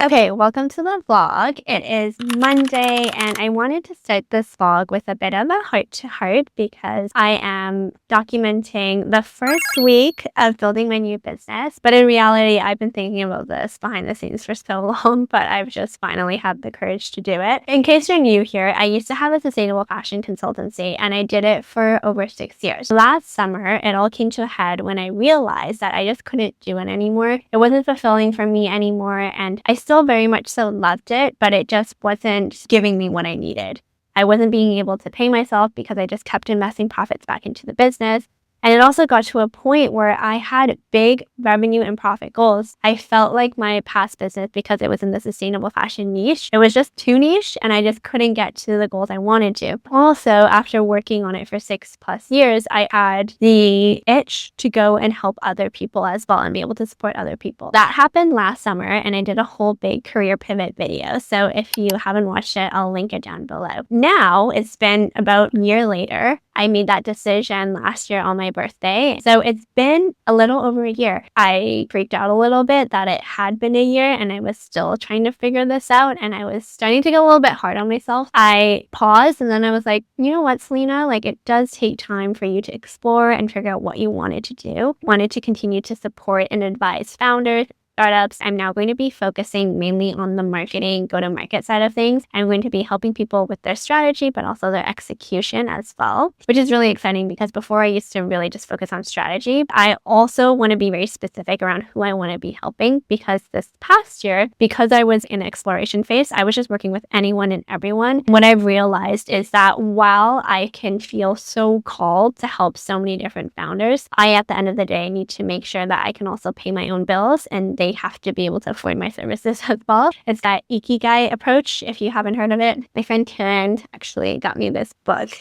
Okay, welcome to the vlog. It is Monday, and I wanted to start this vlog with a bit of a heart-to-heart because I am documenting the first week of building my new business. But in reality, I've been thinking about this behind the scenes for so long, but I've just finally had the courage to do it. In case you're new here, I used to have a sustainable fashion consultancy, and I did it for over 6 years. Last summer, it all came to a head when I realized that I just couldn't do it anymore. It wasn't fulfilling for me anymore, and I still very much so loved it, but it just wasn't giving me what I needed. I wasn't being able to pay myself because I just kept investing profits back into the business. And it also got to a point where I had big revenue and profit goals. I felt like my past business, because it was in the sustainable fashion niche, it was just too niche and I just couldn't get to the goals I wanted to. Also, after working on it for 6+ years, I had the itch to go and help other people as well and be able to support other people. That happened last summer and I did a whole big career pivot video. So if you haven't watched it, I'll link it down below. Now, it's been about a year later. I made that decision last year on my birthday. So it's been a little over a year. I freaked out a little bit that it had been a year and I was still trying to figure this out and I was starting to get a little bit hard on myself. I paused and then I was like, you know what, Selena, like it does take time for you to explore and figure out what you wanted to do. Wanted to continue to support and advise founders, startups. I'm now going to be focusing mainly on the marketing, go-to-market side of things. I'm going to be helping people with their strategy, but also their execution as well, which is really exciting because before I used to really just focus on strategy. I also want to be very specific around who I want to be helping because this past year, because I was in exploration phase, I was just working with anyone and everyone. What I've realized is that while I can feel so called to help so many different founders, I, at the end of the day, need to make sure that I can also pay my own bills and they have to be able to afford my services as well. It's that ikigai approach, if you haven't heard of it. My friend Karen actually got me this book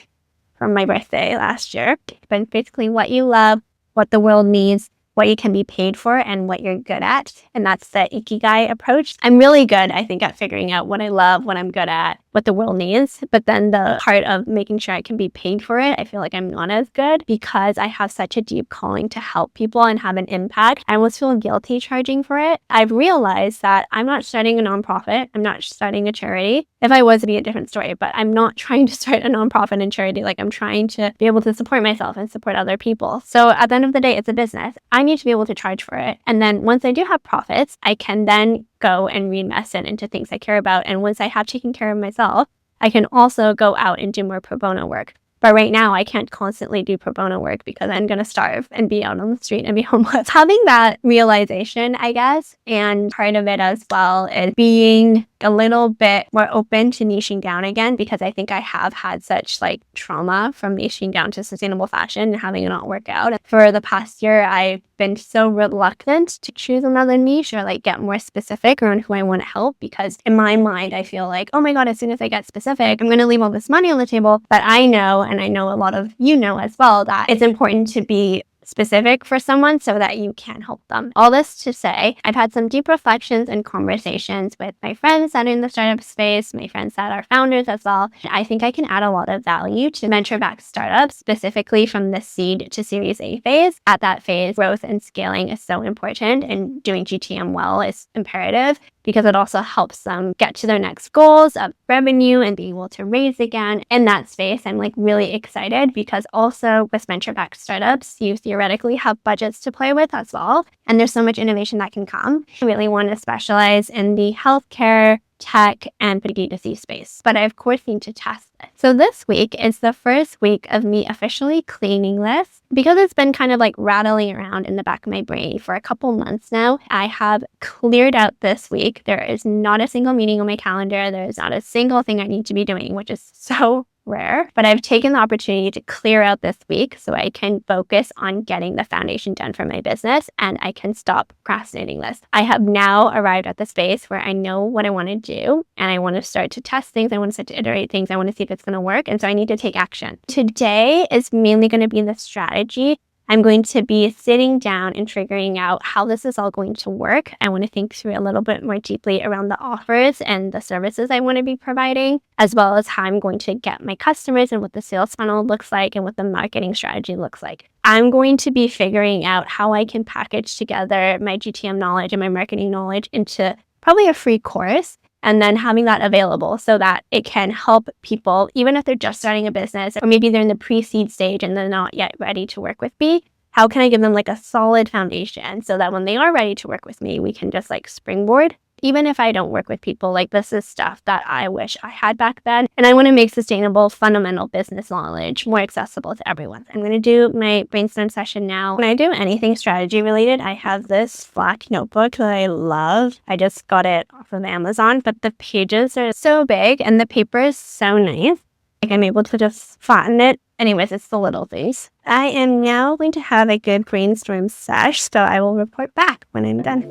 from my birthday last year. But basically what you love, what the world needs, what you can be paid for, and what you're good at. And that's the ikigai approach. I'm really good, I think, at figuring out what I love, what I'm good at, what the world needs. But then the part of making sure I can be paid for it, I feel like I'm not as good because I have such a deep calling to help people and have an impact. I almost feel guilty charging for it. I've realized that I'm not starting a nonprofit. I'm not starting a charity. If I was, it'd be a different story, but I'm not trying to start a nonprofit and charity. Like, I'm trying to be able to support myself and support other people. So at the end of the day, it's a business. I need to be able to charge for it. And then once I do have profits, I can then go and reinvest it into things I care about. And once I have taken care of myself, I can also go out and do more pro bono work. But right now, I can't constantly do pro bono work because I'm going to starve and be out on the street and be homeless. Having that realization, I guess, and part of it as well is being a little bit more open to niching down again, because I think I have had such trauma from niching down to sustainable fashion and having it not work out. For the past year, I've been so reluctant to choose another niche or get more specific around who I want to help, because in my mind, I feel like, oh my God, as soon as I get specific, I'm going to leave all this money on the table. But I know, and I know a lot of you know as well, that it's important to be specific for someone so that you can help them. All this to say, I've had some deep reflections and conversations with my friends that are in the startup space, my friends that are founders as well. I think I can add a lot of value to venture-backed startups, specifically from the seed to Series A phase. At that phase, growth and scaling is so important, and doing GTM well is imperative, because it also helps them get to their next goals of revenue and being able to raise again. In that space, I'm really excited because also with venture-backed startups, you theoretically have budgets to play with as well. And there's so much innovation that can come. I really want to specialize in the healthcare, tech, and B2C space. But I, of course, need to test it. So this week is the first week of me officially cleaning this. Because it's been kind of rattling around in the back of my brain for a couple months now, I have cleared out this week. There is not a single meeting on my calendar. There is not a single thing I need to be doing, which is so rare. But I've taken the opportunity to clear out this week so I can focus on getting the foundation done for my business, and I can stop procrastinating this. I have now arrived at the space where I know what I want to do, and I want to start to test things. I want to start to iterate things. I want to see if it's going to work. And so I need to take action. Today is mainly going to be the strategy. I'm going to be sitting down and figuring out how this is all going to work. I want to think through a little bit more deeply around the offers and the services I want to be providing, as well as how I'm going to get my customers and what the sales funnel looks like and what the marketing strategy looks like. I'm going to be figuring out how I can package together my GTM knowledge and my marketing knowledge into probably a free course, and then having that available so that it can help people, even if they're just starting a business or maybe they're in the pre-seed stage and they're not yet ready to work with me. How can I give them like a solid foundation so that when they are ready to work with me, we can just like springboard? Even if I don't work with people, like this is stuff that I wish I had back then. And I want to make sustainable, fundamental business knowledge more accessible to everyone. I'm going to do my brainstorm session now. When I do anything strategy related, I have this black notebook that I love. I just got it off of Amazon, but the pages are so big and the paper is so nice. Like I'm able to just flatten it. Anyways, it's the little things. I am now going to have a good brainstorm sesh, so I will report back when I'm done.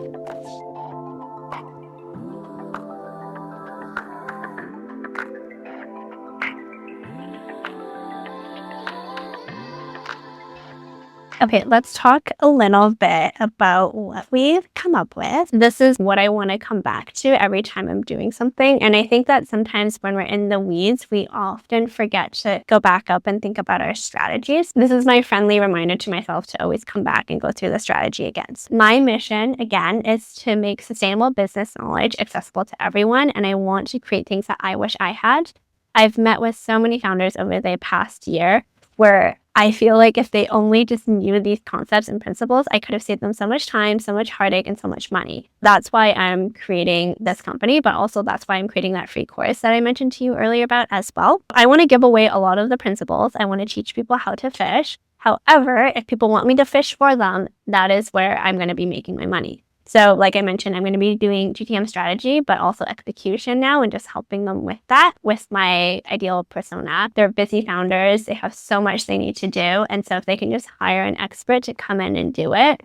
Okay, let's talk a little bit about what we've come up with. This is what I want to come back to every time I'm doing something. And I think that sometimes when we're in the weeds, we often forget to go back up and think about our strategies. This is my friendly reminder to myself to always come back and go through the strategy again. My mission, again, is to make sustainable business knowledge accessible to everyone. And I want to create things that I wish I had. I've met with so many founders over the past year where I feel like if they only just knew these concepts and principles, I could have saved them so much time, so much heartache, and so much money. That's why I'm creating this company, but also that's why I'm creating that free course that I mentioned to you earlier about as well. I want to give away a lot of the principles. I want to teach people how to fish. However, if people want me to fish for them, that is where I'm going to be making my money. So like I mentioned, I'm going to be doing GTM strategy, but also execution now and just helping them with that with my ideal persona. They're busy founders. They have so much they need to do. And so if they can just hire an expert to come in and do it,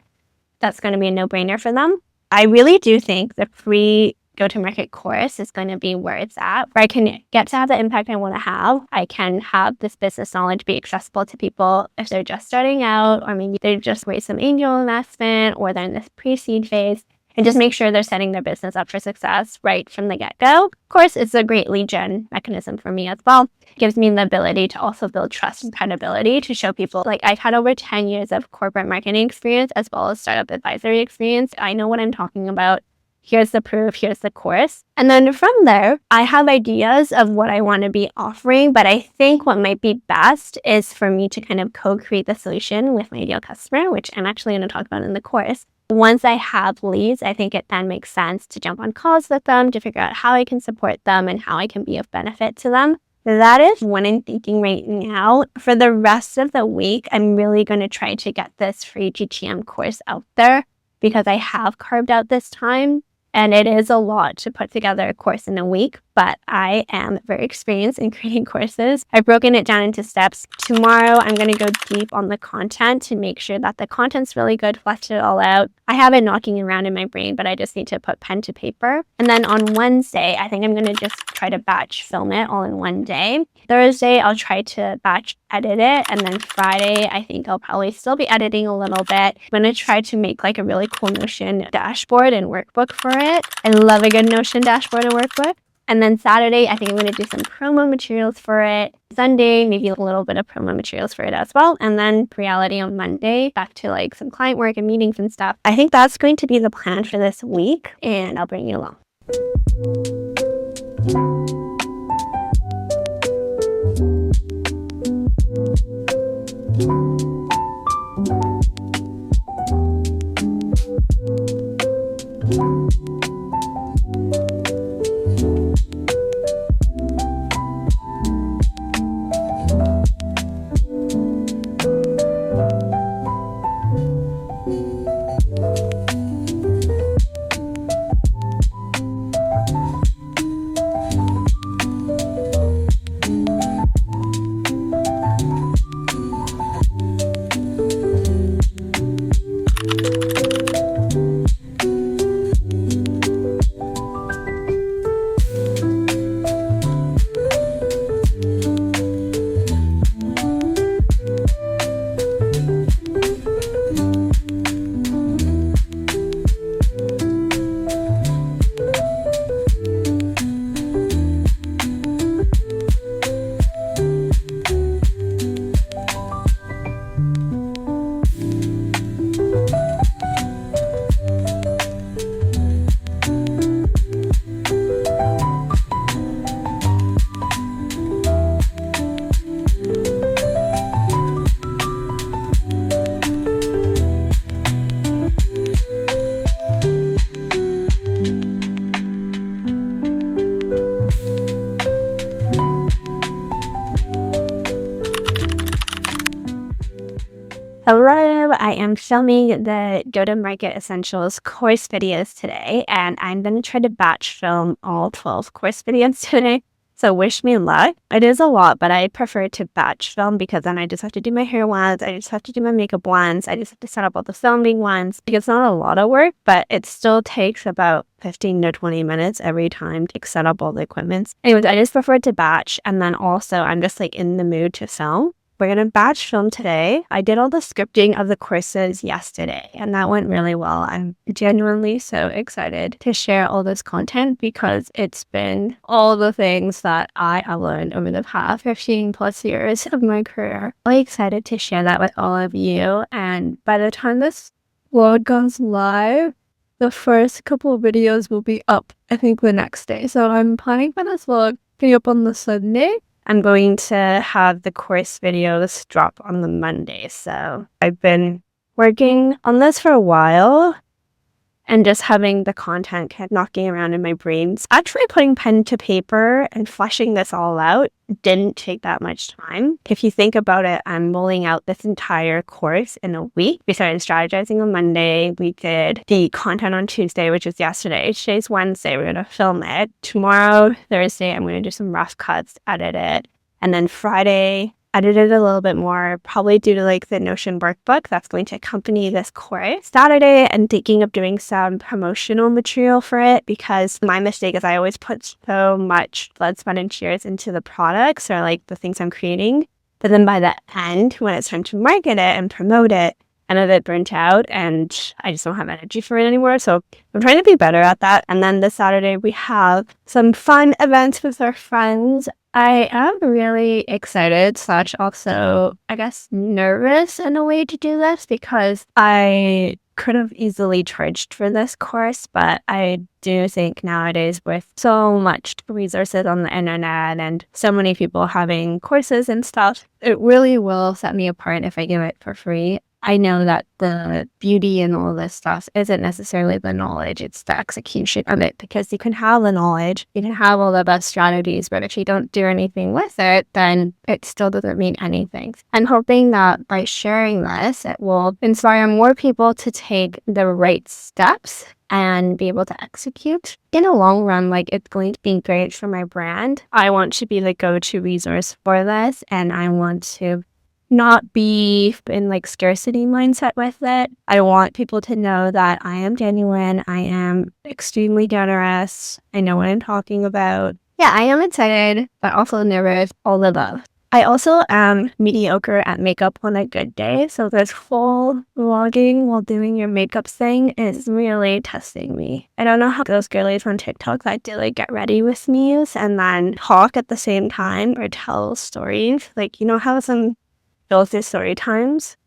that's going to be a no-brainer for them. I really do think the free go-to-market course is going to be where it's at, where I can get to have the impact I want to have. I can have this business knowledge be accessible to people if they're just starting out, or maybe they just raised some angel investment, or they're in this pre-seed phase, and just make sure they're setting their business up for success right from the get-go. Of course, it's a great lead gen mechanism for me as well. It gives me the ability to also build trust and credibility to show people, like I've had over 10 years of corporate marketing experience as well as startup advisory experience. I know what I'm talking about. Here's the proof, here's the course. And then from there, I have ideas of what I want to be offering, but I think what might be best is for me to kind of co-create the solution with my ideal customer, which I'm actually going to talk about in the course. Once I have leads, I think it then makes sense to jump on calls with them to figure out how I can support them and how I can be of benefit to them. That is what I'm thinking right now. For the rest of the week, I'm really going to try to get this free GTM course out there because I have carved out this time. And it is a lot to put together a course in a week, but I am very experienced in creating courses. I've broken it down into steps. Tomorrow, I'm going to go deep on the content to make sure that the content's really good, flesh it all out. I have it knocking around in my brain, but I just need to put pen to paper. And then on Wednesday, I think I'm going to just try to batch film it all in one day. Thursday, I'll try to batch edit it. And then Friday, I think I'll probably still be editing a little bit. I'm going to try to make like a really cool Notion dashboard and workbook for it. I love a good Notion dashboard and workbook. And then Saturday, I think I'm going to do some promo materials for it. Sunday, maybe a little bit of promo materials for it as well. And then reality on Monday, back to like some client work and meetings and stuff. I think that's going to be the plan for this week, and I'll bring you along. Hello, I am filming the Go-to-Market Essentials course videos today, and I'm going to try to batch film all 12 course videos today. So wish me luck. It is a lot, but I prefer to batch film because then I just have to do my hair once, I just have to do my makeup once, I just have to set up all the filming once. It's not a lot of work, but it still takes about 15 to 20 minutes every time to set up all the equipment. Anyways, I just prefer to batch, and then also I'm just like in the mood to film. We're going to batch film today. I did all the scripting of the courses yesterday, and that went really well. I'm genuinely so excited to share all this content because it's been all the things that I have learned over the past 15 plus years of my career. I'm really excited to share that with all of you. And by the time this vlog goes live, the first couple of videos will be up, I think, the next day. So I'm planning for this vlog to be up on the Sunday. I'm going to have the course videos drop on the Monday. So I've been working on this for a while and just having the content kept knocking around in my brains. Actually putting pen to paper and fleshing this all out didn't take that much time. If you think about it, I'm rolling out this entire course in a week. We started strategizing on Monday. We did the content on Tuesday, which is yesterday. Today's Wednesday. We're going to film it. Tomorrow, Thursday, I'm going to do some rough cuts, edit it. And then Friday, edit it a little bit more, probably due to like the Notion workbook that's going to accompany this course. Saturday, I'm thinking of doing some promotional material for it because my mistake is I always put so much blood, sweat, and tears into the products or like the things I'm creating. But then by the end, when it's time to market it and promote it, I'm a bit burnt out and I just don't have energy for it anymore. So I'm trying to be better at that. And then this Saturday, we have some fun events with our friends. I am really excited / also, I guess, nervous in a way to do this because I could have easily charged for this course, but I do think nowadays with so much resources on the internet and so many people having courses and stuff, it really will set me apart if I give it for free. I know that the beauty in all this stuff isn't necessarily the knowledge, it's the execution of it, because you can have the knowledge, you can have all the best strategies, but if you don't do anything with it, then it still doesn't mean anything. I'm hoping that by sharing this, it will inspire more people to take the right steps and be able to execute. In the long run, like, it's going to be great for my brand. I want to be the go-to resource for this, and I want to not be in like scarcity mindset with it. I want people to know that I am genuine. I am extremely generous. I know what I'm talking about. Yeah, I am excited, but also nervous, all the above. I also am mediocre at makeup on a good day. So this whole vlogging while doing your makeup thing is really testing me. I don't know how those girlies on TikTok that do like get ready with me and then talk at the same time or tell stories. Like, you know how some go through story times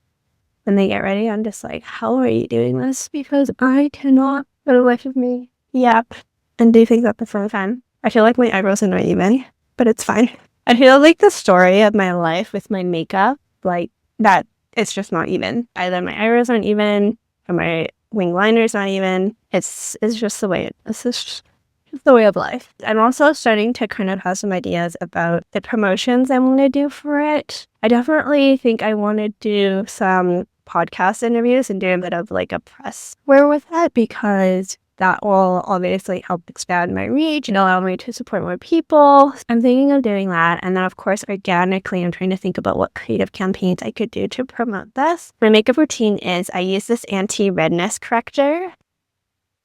when they get ready? I'm just like, how are you doing this? Because I cannot for the life of me. Yep. And do things at the same time. I feel like my eyebrows are not even, but it's fine. I feel like the story of my life with my makeup, like that, it's just not even. Either my eyebrows aren't even or my wing liner's not even. It's just the way it's just the way of life. I'm also starting to kind of have some ideas about the promotions I want to do for it. I definitely think I want to do some podcast interviews and do a bit of like a press wear with that because that will obviously help expand my reach and allow me to support more people. I'm thinking of doing that. And then, of course, organically, I'm trying to think about what creative campaigns I could do to promote this. My makeup routine is I use this anti-redness corrector.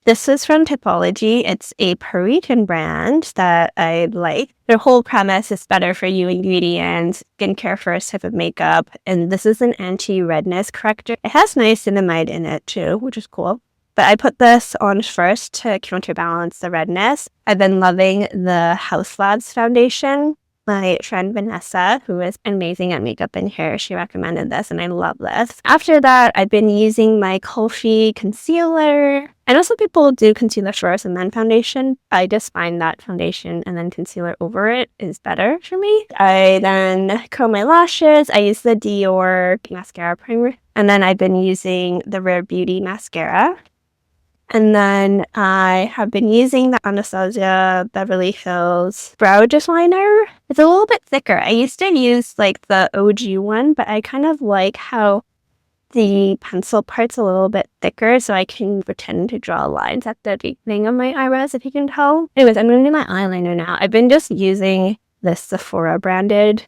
This is from Typology. It's a Parisian brand that I like. Their whole premise is better for you ingredients, skincare first type of makeup. And this is an anti-redness corrector. It has niacinamide in it too, which is cool. But I put this on first to counterbalance the redness. I've been loving the House Labs foundation. My friend Vanessa, who is amazing at makeup and hair, she recommended this and I love this. After that, I've been using my Kofi concealer. I know some people do concealer first and then foundation. I just find that foundation and then concealer over it is better for me. I then curl my lashes. I use the Dior mascara primer. And then I've been using the Rare Beauty mascara. And then I have been using the Anastasia Beverly Hills brow definer. It's a little bit thicker. I used to use like the OG one, but I kind of like how the pencil part's a little bit thicker so I can pretend to draw lines at the beginning of my eyebrows, if you can tell. Anyways, I'm going to do my eyeliner now. I've been just using this Sephora branded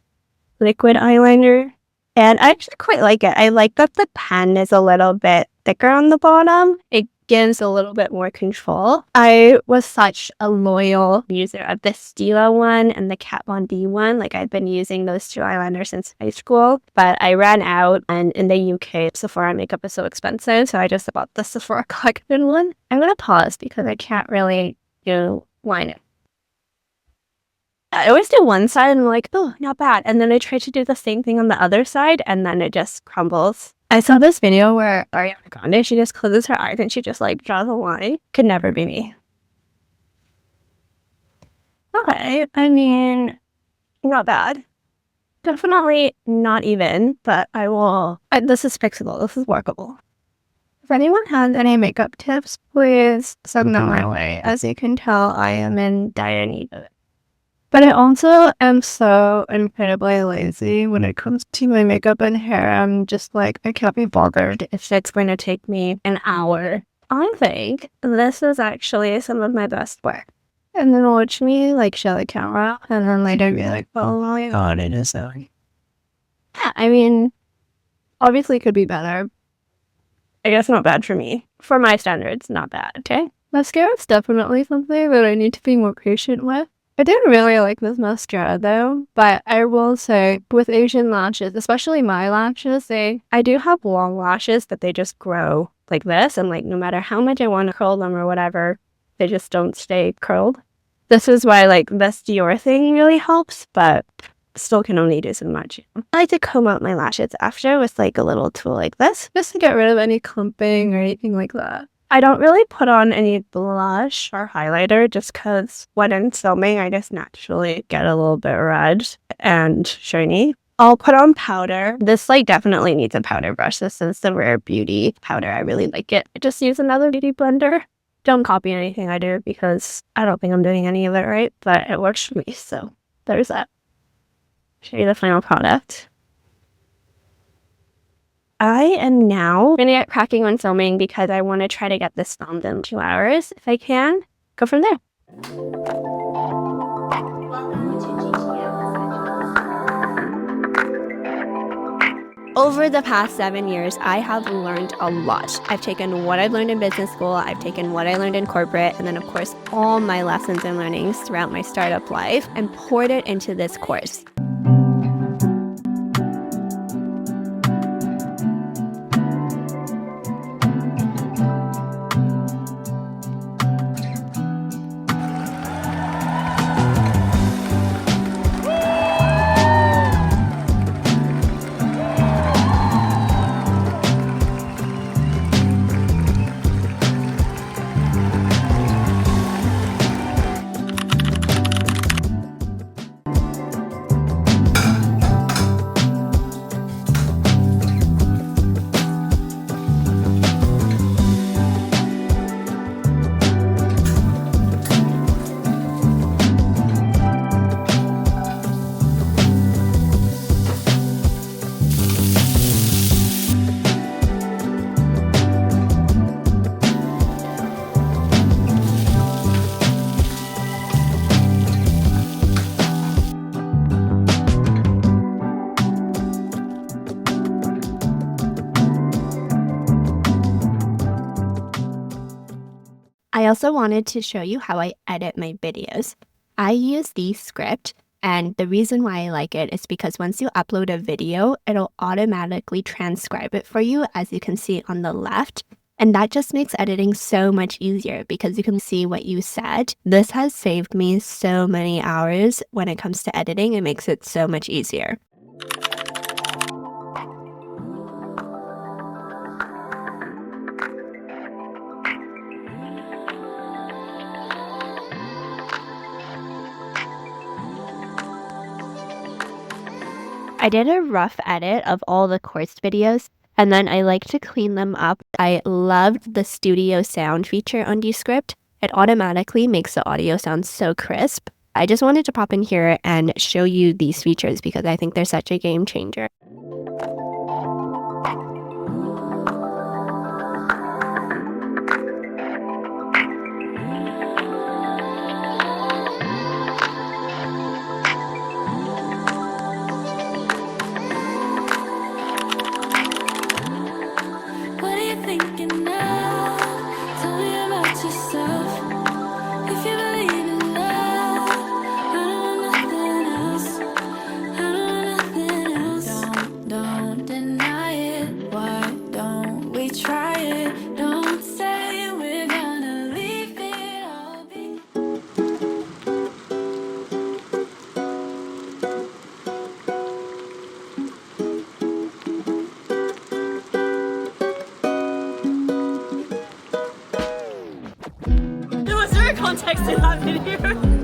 liquid eyeliner, and I actually quite like it. I like that the pen is a little bit thicker on the bottom. It gives a little bit more control. I was such a loyal user of the Stila one and the Kat Von D one. Like, I've been using those two eyeliners since high school, but I ran out, and in the UK, Sephora makeup is so expensive, so I just bought the Sephora collection one. I'm gonna pause because I can't really do line. I always do one side and I'm like, oh, not bad. And then I try to do the same thing on the other side and then it just crumbles. I saw this video where Ariana Grande, she just closes her eyes and she just like draws a line. Could never be me. Okay, I mean, not bad. Definitely not even, but I will. This is fixable. This is workable. If anyone has any makeup tips, please send them my way. As you can tell, I am in dire need of it. But I also am so incredibly lazy when it comes to my makeup and hair. I'm just like, I can't be bothered if it's going to take me an hour. I think this is actually some of my best work. And then watch me like show the camera and then later be like, oh my god, it is so. Yeah, I mean, obviously it could be better. I guess not bad for me. For my standards, not bad, okay? Mascara is definitely something that I need to be more patient with. I didn't really like this mascara though, but I will say with Asian lashes, especially my lashes, I do have long lashes, but they just grow like this, and like no matter how much I want to curl them or whatever, they just don't stay curled. This is why like this Dior thing really helps, but still can only do so much. I like to comb out my lashes after with like a little tool like this, just to get rid of any clumping or anything like that. I don't really put on any blush or highlighter just because when I'm filming, I just naturally get a little bit red and shiny. I'll put on powder. This like definitely needs a powder brush. This is the Rare Beauty powder. I really like it. I just use another beauty blender. Don't copy anything I do because I don't think I'm doing any of it right, but it works for me. So there's that. Show you the final product. I am now going to get cracking on filming because I want to try to get this filmed in 2 hours. If I can, go from there. Over the past 7 years, I have learned a lot. I've taken what I've learned in business school, I've taken what I learned in corporate, and then of course all my lessons and learnings throughout my startup life and poured it into this course. I also wanted to show you how I edit my videos. I use Descript, and the reason why I like it is because once you upload a video, it'll automatically transcribe it for you, as you can see on the left. And that just makes editing so much easier because you can see what you said. This has saved me so many hours when it comes to editing. It makes it so much easier. I did a rough edit of all the course videos, and then I like to clean them up. I loved the studio sound feature on Descript. It automatically makes the audio sound so crisp. I just wanted to pop in here and show you these features because I think they're such a game changer. context in that video.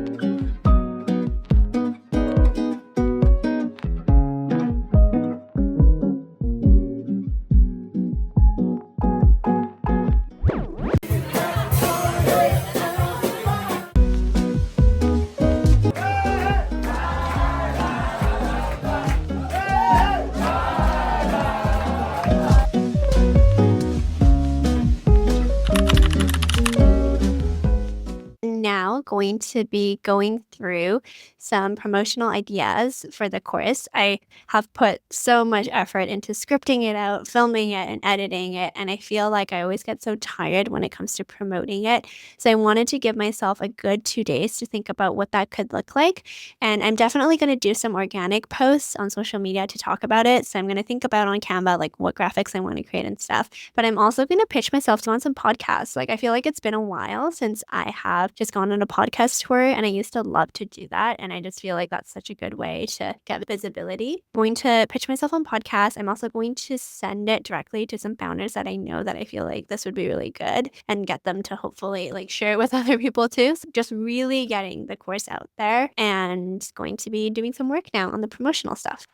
Now going to be going through some promotional ideas for the course. I have put so much effort into scripting it out, filming it, and editing it, and I feel like I always get so tired when it comes to promoting it. So I wanted to give myself a good 2 days to think about what that could look like, and I'm definitely going to do some organic posts on social media to talk about it. So I'm going to think about on Canva like what graphics I want to create and stuff, but I'm also going to pitch myself to on some podcasts. Like I feel like it's been a while since I have just gone on a podcast tour, and I used to love to do that, and I just feel like that's such a good way to get visibility. I'm going to pitch myself on podcasts. I'm also going to send it directly to some founders that I know that I feel like this would be really good, and get them to hopefully like share it with other people too. So just really getting the course out there, and going to be doing some work now on the promotional stuff.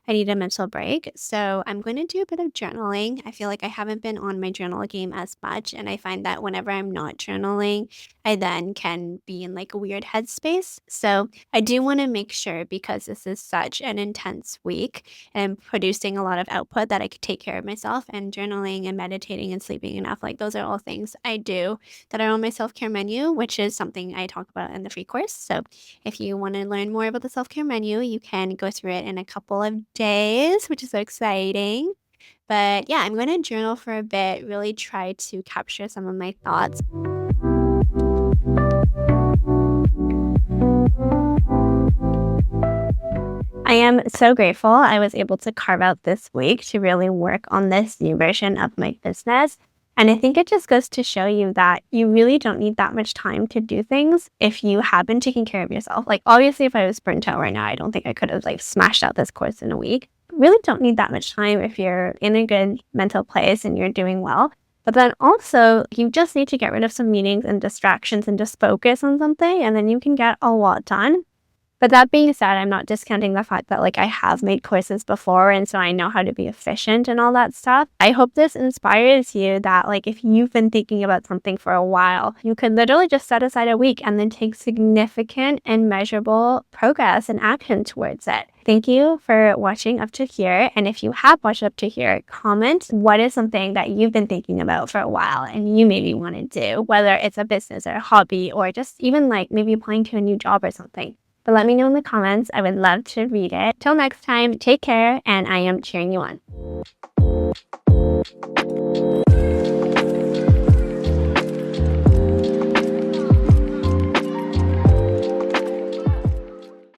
I need a mental break. So I'm going to do a bit of journaling. I feel like I haven't been on my journal game as much. And I find that whenever I'm not journaling, I then can be in like a weird headspace. So I do want to make sure, because this is such an intense week and producing a lot of output, that I could take care of myself, and journaling and meditating and sleeping enough. Like those are all things I do that are on my self-care menu, which is something I talk about in the free course. So if you want to learn more about the self-care menu, you can go through it in a couple of days, which is so exciting. But yeah, I'm going to journal for a bit, really try to capture some of my thoughts. I am so grateful I was able to carve out this week to really work on this new version of my business. And I think it just goes to show you that you really don't need that much time to do things if you have been taking care of yourself. Like obviously if I was burnt out right now, I don't think I could have like smashed out this course in a week. Really don't need that much time if you're in a good mental place and you're doing well. But then also you just need to get rid of some meetings and distractions and just focus on something, and then you can get a lot done. But that being said, I'm not discounting the fact that like I have made courses before, and so I know how to be efficient and all that stuff. I hope this inspires you that like if you've been thinking about something for a while, you could literally just set aside a week and then take significant and measurable progress and action towards it. Thank you for watching up to here. And if you have watched up to here, comment what is something that you've been thinking about for a while and you maybe want to do, whether it's a business or a hobby or just even like maybe applying to a new job or something. But let me know in the comments. I would love to read it. Till next time, take care, and I am cheering you on.